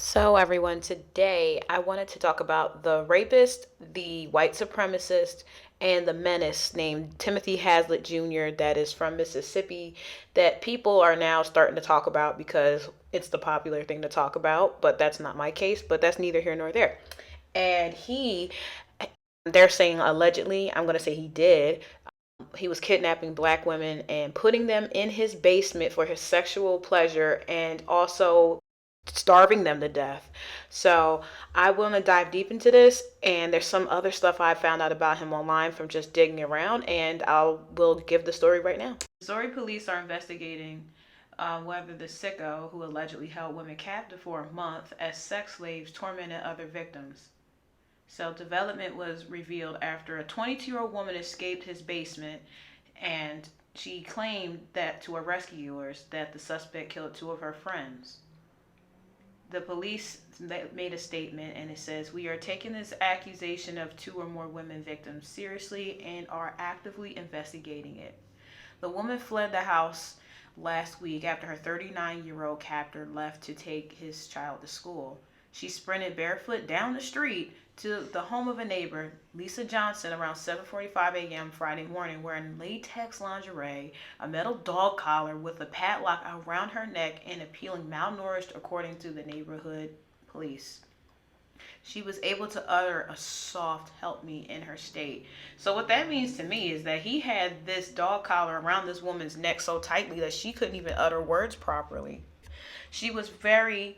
So, everyone, today I wanted to talk about the rapist, the white supremacist, and the menace named Timothy Hasslet Jr., that is from Mississippi, that people are now starting to talk about because it's the popular thing to talk about. But that's not my case, but that's neither here nor there. And they're saying allegedly, I'm going to say he did. He was kidnapping black women and putting them in his basement for his sexual pleasure and also starving them to death. So I want to dive deep into this, and there's some other stuff I found out about him online from just digging around, and will give the story right now. Missouri police are investigating whether the sicko who allegedly held women captive for a month as sex slaves tormented other victims. So development was revealed after a 22-year-old woman escaped his basement, and she claimed that to her rescuers that the suspect killed two of her friends. The police made a statement, and it says, "We are taking this accusation of two or more women victims seriously and are actively investigating it." The woman fled the house last week after her 39-year-old captor left to take his child to school. She sprinted barefoot down the street to the home of a neighbor, Lisa Johnson, around 7:45 a.m. Friday morning, wearing latex lingerie, a metal dog collar with a padlock around her neck, and appearing malnourished, according to the neighborhood police. She was able to utter a soft "help me" in her state. So what that means to me is that he had this dog collar around this woman's neck so tightly that she couldn't even utter words properly. She was very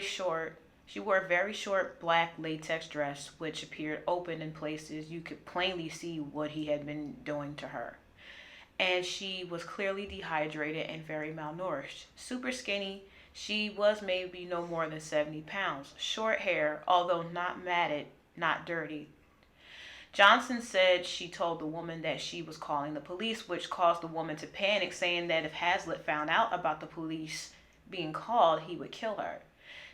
short. She wore a very short black latex dress, which appeared open in places. You could plainly see what he had been doing to her. And she was clearly dehydrated and very malnourished. Super skinny. She was maybe no more than 70 pounds. Short hair, although not matted, not dirty. Johnson said she told the woman that she was calling the police, which caused the woman to panic, saying that if Hasslet found out about the police being called, he would kill her.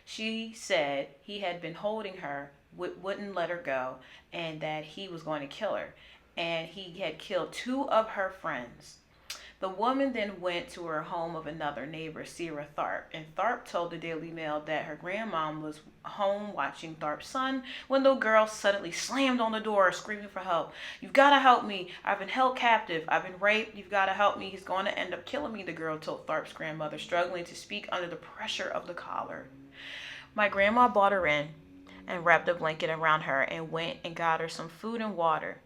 She said he had been holding her, wouldn't let her go, and that he was going to kill her. And he had killed two of her friends. The woman then went to her home of another neighbor, Sarah Tharp, and Tharp told the Daily Mail that her grandmom was home watching Tharp's son when the girl suddenly slammed on the door, screaming for help. "You've got to help me. I've been held captive. I've been raped. You've got to help me. He's going to end up killing me," the girl told Tharp's grandmother, struggling to speak under the pressure of the collar. "My grandma brought her in and wrapped a blanket around her and went and got her some food and water."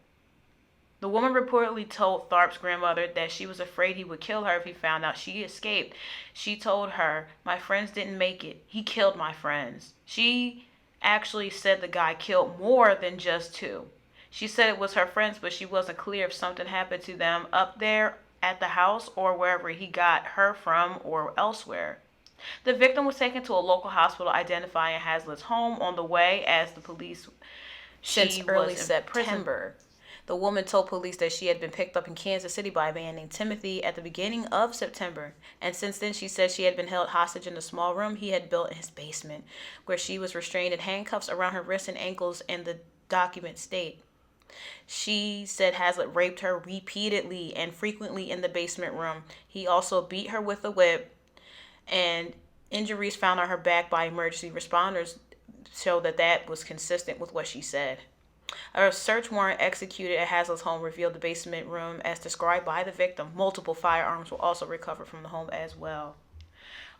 The woman reportedly told Tharp's grandmother that she was afraid he would kill her if he found out she escaped. She told her, "My friends didn't make it. He killed my friends." She actually said the guy killed more than just two. She said it was her friends, but she wasn't clear if something happened to them up there at the house or wherever he got her from or elsewhere. The victim was taken to a local hospital identifying Haslett's home on the way as the police. Since early September. The woman told police that she had been picked up in Kansas City by a man named Timothy at the beginning of September. And since then, she said she had been held hostage in a small room he had built in his basement, where she was restrained in handcuffs around her wrists and ankles, and the documents state. She said Hasslet raped her repeatedly and frequently in the basement room. He also beat her with a whip, and injuries found on her back by emergency responders show that that was consistent with what she said. A search warrant executed at Haslett's home revealed the basement room as described by the victim. Multiple firearms were also recovered from the home as well.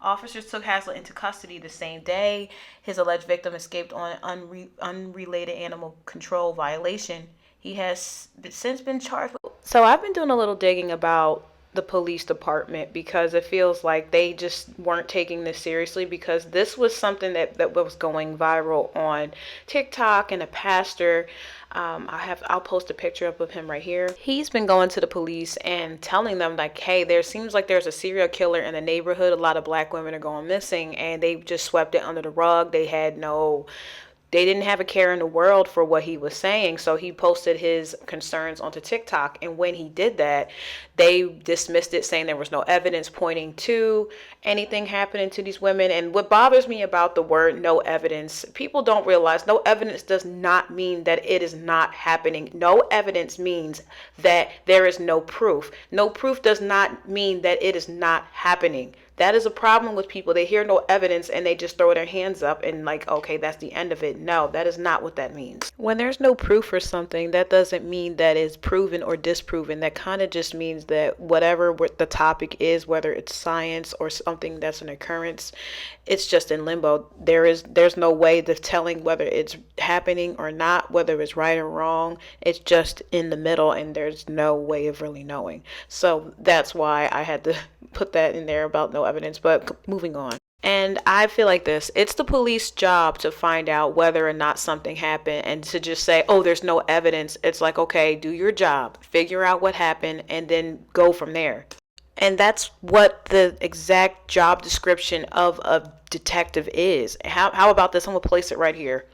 Officers took Hasslet into custody the same day. His alleged victim escaped on an unrelated animal control violation. He has since been charged. So I've been doing a little digging about the police department because it feels like they just weren't taking this seriously, because this was something that was going viral on TikTok, and a pastor, I'll post a picture up of him right here. He's been going to the police and telling them like, hey, there seems like there's a serial killer in the neighborhood. A lot of black women are going missing, and they just swept it under the rug. They didn't have a care in the world for what he was saying. So he posted his concerns onto TikTok. And when he did that, they dismissed it, saying there was no evidence pointing to anything happening to these women. And what bothers me about the word "no evidence," people don't realize no evidence does not mean that it is not happening. No evidence means that there is no proof. No proof does not mean that it is not happening. That is a problem with people. They hear no evidence and they just throw their hands up and like, okay, that's the end of it. No, that is not what that means. When there's no proof for something, that doesn't mean that it's proven or disproven. That kind of just means that whatever the topic is, whether it's science or something that's an occurrence, it's just in limbo. There's no way of telling whether it's happening or not, whether it's right or wrong. It's just in the middle and there's no way of really knowing. So that's why I had to put that in there about no evidence. But moving on. And I feel like this, it's the police job to find out whether or not something happened, and to just say, oh, there's no evidence. It's like, okay, do your job, figure out what happened, and then go from there. And that's what the exact job description of a detective is. How about this? I'm going to place it right here.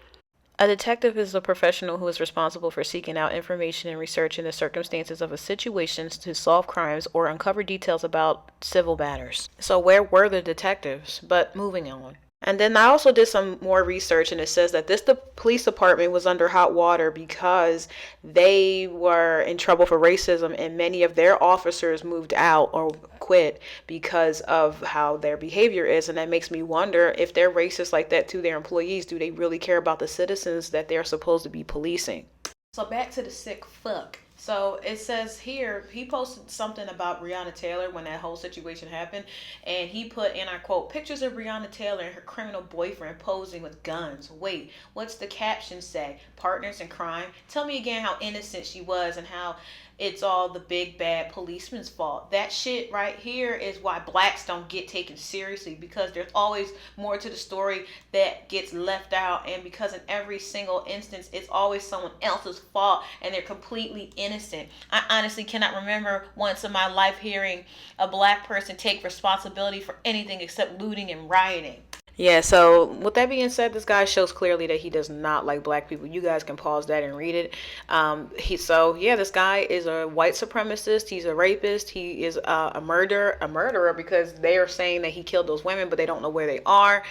A detective is a professional who is responsible for seeking out information and researching the circumstances of a situation to solve crimes or uncover details about civil matters. So, where were the detectives? But moving on. And then I also did some more research, and it says that the police department was under hot water because they were in trouble for racism, and many of their officers moved out or quit because of how their behavior is. And that makes me wonder, if they're racist like that to their employees, do they really care about the citizens that they're supposed to be policing? So back to the sick fuck. So it says here, he posted something about Breonna Taylor when that whole situation happened. And he put, and I quote, pictures of Breonna Taylor and her criminal boyfriend posing with guns. Wait, what's the caption say? Partners in crime? Tell me again how innocent she was and how it's all the big bad policeman's fault. That shit right here is why blacks don't get taken seriously, because there's always more to the story that gets left out, and because in every single instance it's always someone else's fault and they're completely innocent. I honestly cannot remember once in my life hearing a black person take responsibility for anything except looting and rioting. Yeah, so with that being said, this guy shows clearly that he does not like black people. You guys can pause that and read it. This guy is a white supremacist. He's a rapist. He is a murderer because they are saying that he killed those women, but they don't know where they are.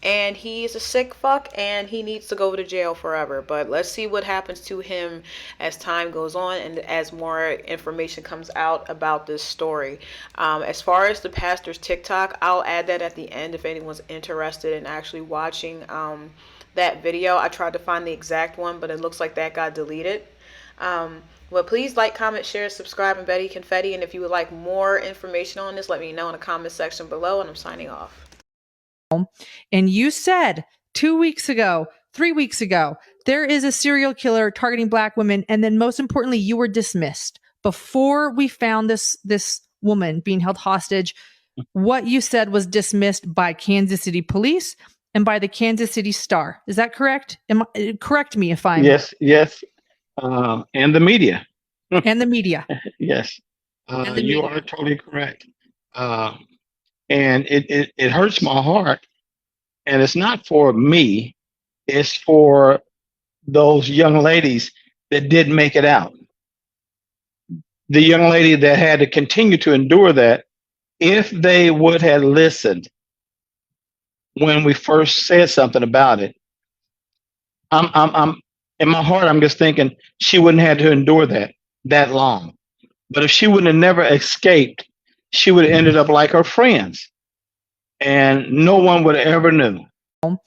And he is a sick fuck, and he needs to go to jail forever. But let's see what happens to him as time goes on and as more information comes out about this story. As far as the pastor's TikTok, I'll add that at the end if anyone's interested in actually watching that video. I tried to find the exact one, but it looks like that got deleted. Well, please like, comment, share, subscribe, and Betty Confetti. And if you would like more information on this, let me know in the comment section below. And I'm signing off. And you said 2 weeks ago, 3 weeks ago, there is a serial killer targeting black women. And then most importantly, you were dismissed before we found this woman being held hostage. What you said was dismissed by Kansas City police and by the Kansas City Star. Is that correct? Correct me if I'm... Yes. And the media. And the media. Yes. You are totally correct. And it hurts my heart. And it's not for me. It's for those young ladies that didn't make it out. The young lady that had to continue to endure that, if they would have listened when we first said something about it, I'm in my heart, I'm just thinking she wouldn't have to endure that long. But if she would have never escaped, she would have ended up like her friends, and no one would have ever knew.